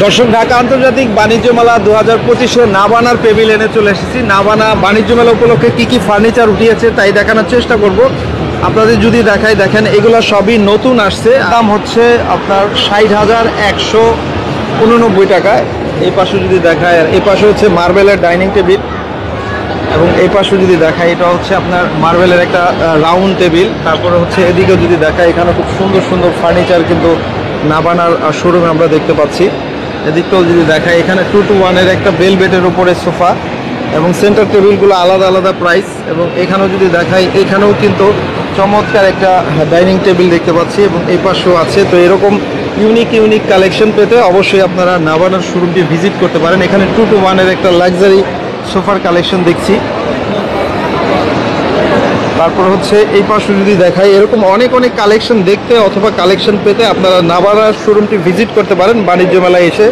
দর্শক, ঢাকা আন্তর্জাতিক বাণিজ্য মেলা 2025-এ নাবানার পেভিলিয়নে চলে এসেছি। নাবানা বাণিজ্য মেলা উপলক্ষে কি কি ফার্নিচার উঠিয়েছে তাই দেখানোর চেষ্টা করব আপনাদের। যদি দেখাই, দেখেন এগুলো সবই নতুন আসছে। দাম হচ্ছে আপনার 60,189 টাকায়। এই পাশে যদি দেখায়, আর এই পাশে হচ্ছে মার্বেলের ডাইনিং টেবিল, এবং এই পাশে যদি দেখায় এটা হচ্ছে আপনার মার্বেলের একটা রাউন্ড টেবিল। তারপরে হচ্ছে এদিকেও যদি দেখায়, এখানে খুব সুন্দর সুন্দর ফার্নিচার কিন্তু নাবানার শোরুমে আমরা দেখতে পাচ্ছি। এদিকটাও যদি দেখায়, এখানে 2-to-1-এর একটা বেলভেটের উপরে সোফা, এবং সেন্টার টেবিলগুলো আলাদা আলাদা প্রাইস। এবং এখানেও যদি দেখাই, এখানেও কিন্তু চমৎকার একটা ডাইনিং টেবিল দেখতে পাচ্ছি, এবং এই পাশেও আছে। তো এরকম ইউনিক কালেকশন পেতে অবশ্যই আপনারা নাবানার শোরুমটি ভিজিট করতে পারেন। এখানে 2-to-1-এর একটা লাক্সারি সোফার কালেকশন দেখছি। তারপর হচ্ছে এই পাশে যদি দেখাই, এরকম অনেক কালেকশন দেখতে অথবা কালেকশন পেতে আপনারা নাবানার শোরুমটি ভিজিট করতে পারেন বাণিজ্য মেলায় এসে।